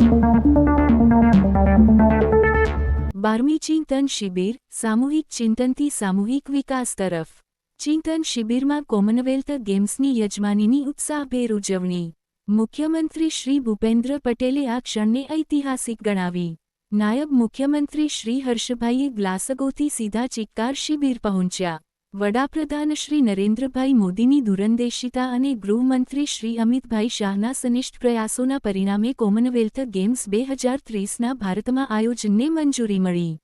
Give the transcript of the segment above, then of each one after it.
12મી ચિંતન શિબિર, સામૂહિક ચિંતનથી સામૂહિક વિકાસ તરફ. ચિંતન શિબિરમાં કોમનવેલ્થ ગેમ્સની યજમાનીની ઉત્સાહભેર ઉજવણી. મુખ્યમંત્રી શ્રી ભૂપેન્દ્ર પટેલે આ ક્ષણને ઐતિહાસિક ગણાવી. નાયબ મુખ્યમંત્રી શ્રી હર્ષભાઈએ ગ્લાસગોથી સીધા ચિક્કાર શિબિર પહોંચ્યા. વડાપ્રધાન શ્રી નરેન્દ્રભાઈ મોદીની દૂરંદેશિતા અને ગૃહમંત્રી શ્રી અમિતભાઈ શાહના સનિષ્ઠ પ્રયાસોના પરિણામે કોમનવેલ્થ ગેમ્સ 2030ના ભારતમાં આયોજનને મંજૂરી મળી.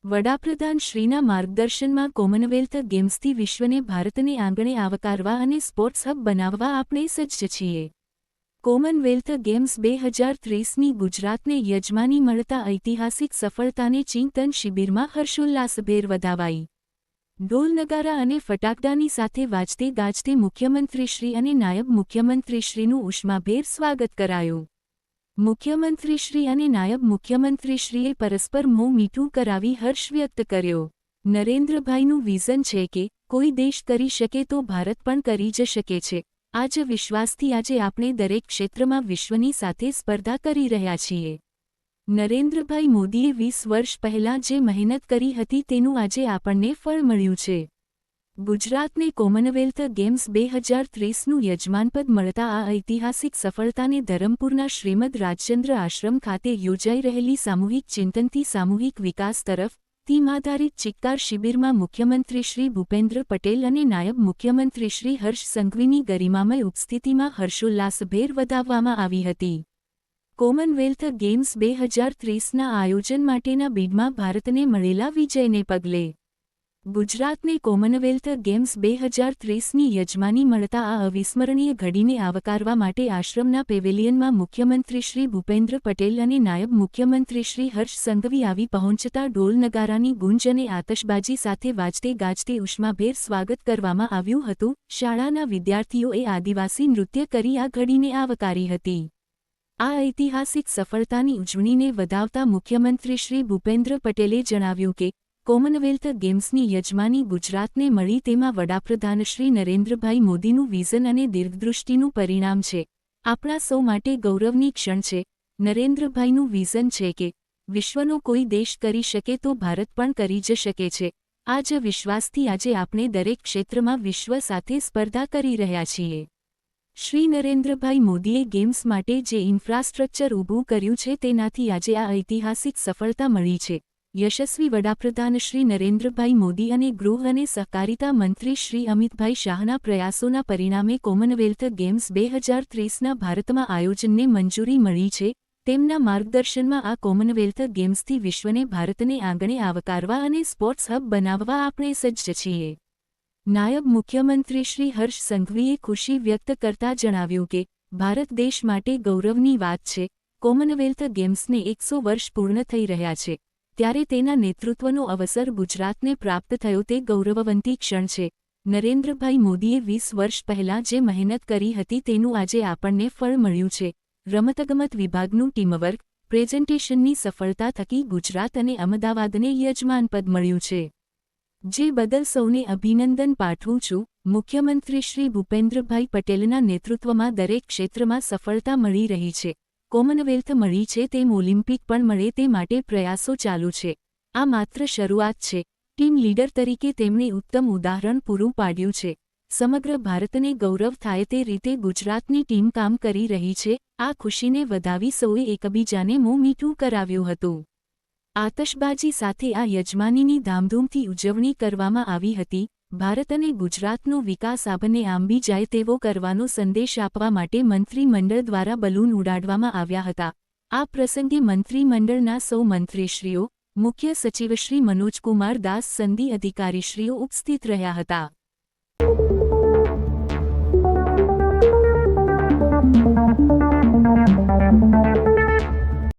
વડાપ્રધાન શ્રીના માર્ગદર્શનમાં કોમનવેલ્થ ગેમ્સથી વિશ્વને ભારતને આંગણે આવકારવા અને સ્પોર્ટ્સ હબ બનાવવા આપણે સજ્જ છીએ. કોમનવેલ્થ ગેમ્સ 2030ની ગુજરાતને યજમાની મળતા ઐતિહાસિક સફળતાને ચિંતન શિબિરમાં હર્ષોલ્લાસભેર વધાવાઈ. ઢોલ નગારા અને ફટાકડાની સાથે વાજતે ગાજતે મુખ્યમંત્રીશ્રી અને નાયબ મુખ્યમંત્રીશ્રીનું ઉષ્માભેર સ્વાગત કરાયું. મુખ્યમંત્રીશ્રી અને નાયબ મુખ્યમંત્રીશ્રીએ પરસ્પર મોં મીઠું કરાવી હર્ષ વ્યક્ત કર્યો. નરેન્દ્રભાઈનું વિઝન છે કે કોઈ દેશ કરી શકે તો ભારત પણ કરી જ શકે છે. આ જ વિશ્વાસથી આજે આપણે દરેક ક્ષેત્રમાં વિશ્વની સાથે સ્પર્ધા કરી રહ્યા છીએ. નરેન્દ્રભાઈ મોદીએ 20 વર્ષ પહેલાં જે મહેનત કરી હતી તેનું આજે આપણને ફળ મળ્યું છે. ગુજરાતને કોમનવેલ્થ ગેમ્સ 2030નું યજમાનપદ મળતા આ ઐતિહાસિક સફળતાને ધરમપુરના શ્રીમદ રાજચંદ્ર આશ્રમ ખાતે યોજાઈ રહેલી સામૂહિક ચિંતનથી સામૂહિક વિકાસ તરફ થીમ આધારિત ચિક્કાર શિબિરમાં મુખ્યમંત્રી શ્રી ભૂપેન્દ્ર પટેલ અને નાયબ મુખ્યમંત્રી શ્રી હર્ષ સંઘવીની ગરિમામય ઉપસ્થિતિમાં હર્ષોલ્લાસભેર વધાવવામાં આવી હતી. કોમનવેલ્થ ગેમ્સ 2030ના આયોજન માટેના બીડમાં ભારતને મળેલા વિજયને પગલે ગુજરાતને કોમનવેલ્થ ગેમ્સ 2030ની યજમાની મળતા આ અવિસ્મરણીય ઘડીને આવકારવા માટે આશ્રમના પેવેલિયનમાં મુખ્યમંત્રી શ્રી ભૂપેન્દ્ર પટેલ અને નાયબ મુખ્યમંત્રી શ્રી હર્ષ સંઘવી આવી પહોંચતા ઢોલ નગારાની ગુંજ અને આતશબાજી સાથે વાજતે ગાજતે ઉષ્માભેર સ્વાગત કરવામાં આવ્યું હતું. શાળાના વિદ્યાર્થીઓએ આદિવાસી નૃત્ય કરી આ ઘડીને આવકારી હતી. આ ઐતિહાસિક સફળતાની ઉજવણીને વધાવતા મુખ્યમંત્રી શ્રી ભૂપેન્દ્ર પટેલે જણાવ્યું કે કોમનવેલ્થ ગેમ્સની યજમાની ગુજરાતને મળી તેમાં વડાપ્રધાન શ્રી નરેન્દ્રભાઈ મોદીનું વિઝન અને દીર્ઘદૃષ્ટિનું પરિણામ છે. આપણા સૌ માટે ગૌરવની ક્ષણ છે. નરેન્દ્રભાઈનું વિઝન છે કે વિશ્વનો કોઈ દેશ કરી શકે તો ભારત પણ કરી જ શકે છે. આ જ વિશ્વાસથી આજે આપણે દરેક ક્ષેત્રમાં વિશ્વ સાથે સ્પર્ધા કરી રહ્યા છીએ. શ્રી નરેન્દ્રભાઈ મોદીએ ગેમ્સ માટે જે ઇન્ફ્રાસ્ટ્રક્ચર ઊભું કર્યું છે તેનાથી આજે આ ઐતિહાસિક સફળતા મળી છે. યશસ્વી વડાપ્રધાન શ્રી નરેન્દ્રભાઈ મોદી અને ગૃહ અને સહકારિતા મંત્રી શ્રી અમિતભાઈ શાહના પ્રયાસોના પરિણામે કોમનવેલ્થ ગેમ્સ 2030ના ભારતમાં આયોજનને મંજૂરી મળી છે. તેમના માર્ગદર્શનમાં આ કોમનવેલ્થ ગેમ્સથી વિશ્વને ભારતને આંગણે આવકારવા અને સ્પોર્ટ્સ હબ બનાવવા આપણે સજ્જ છીએ. નાયબ મુખ્યમંત્રી શ્રી હર્ષ સંઘવીએ ખુશી વ્યક્ત કરતા જણાવ્યું કે ભારત દેશ માટે ગૌરવની વાત છે. કોમનવેલ્થ ગેમ્સને 100 વર્ષ પૂર્ણ થઈ રહ્યા છે. ત્યારે તેના નેતૃત્વનો અવસર ગુજરાતને પ્રાપ્ત થયો તે ગૌરવવંતી ક્ષણ છે. નરેન્દ્રભાઈ મોદીએ 20 વર્ષ પહેલાં જે મહેનત કરી હતી તેનું આજે આપણને ફળ મળ્યું છે. રમતગમત વિભાગનું ટીમવર્ક, પ્રેઝન્ટેશનની સફળતા થકી ગુજરાત અને અમદાવાદને યજમાનપદ મળ્યું છે. જે બદલ સૌને અભિનંદન પાઠવું છું. મુખ્યમંત્રી શ્રી ભૂપેન્દ્રભાઈ પટેલના નેતૃત્વમાં દરેક ક્ષેત્રમાં સફળતા મળી રહી છે. કોમનવેલ્થ મળી છે તેમ ઓલિમ્પિક પણ મળે તે માટે પ્રયાસો ચાલુ છે. આ માત્ર શરૂઆત છે. ટીમ લીડર તરીકે તેમણે ઉત્તમ ઉદાહરણ પૂરું પાડ્યું છે. સમગ્ર ભારતને ગૌરવ થાય તે રીતે ગુજરાતની ટીમ કામ કરી રહી છે. આ ખુશીને વધાવી સૌએ એકબીજાને મોં મીઠું કરાવ્યું હતું. આતશબાજી સાથે આ યજમાનીની ધામધૂમથી ઉજવણી કરવામાં આવી હતી. ભારત અને ગુજરાતનો વિકાસ આબને આંબી જાય તેવો કરવાનો સંદેશ આપવા માટે મંત્રીમંડળ દ્વારા બલૂન ઉડાડવામાં આવ્યા હતા. આ પ્રસંગે મંત્રીમંડળના સૌ મંત્રીશ્રીઓ, મુખ્ય સચિવ શ્રી મનોજકુમાર દાસ સંધિ અધિકારીશ્રીઓ ઉપસ્થિત રહ્યા હતા.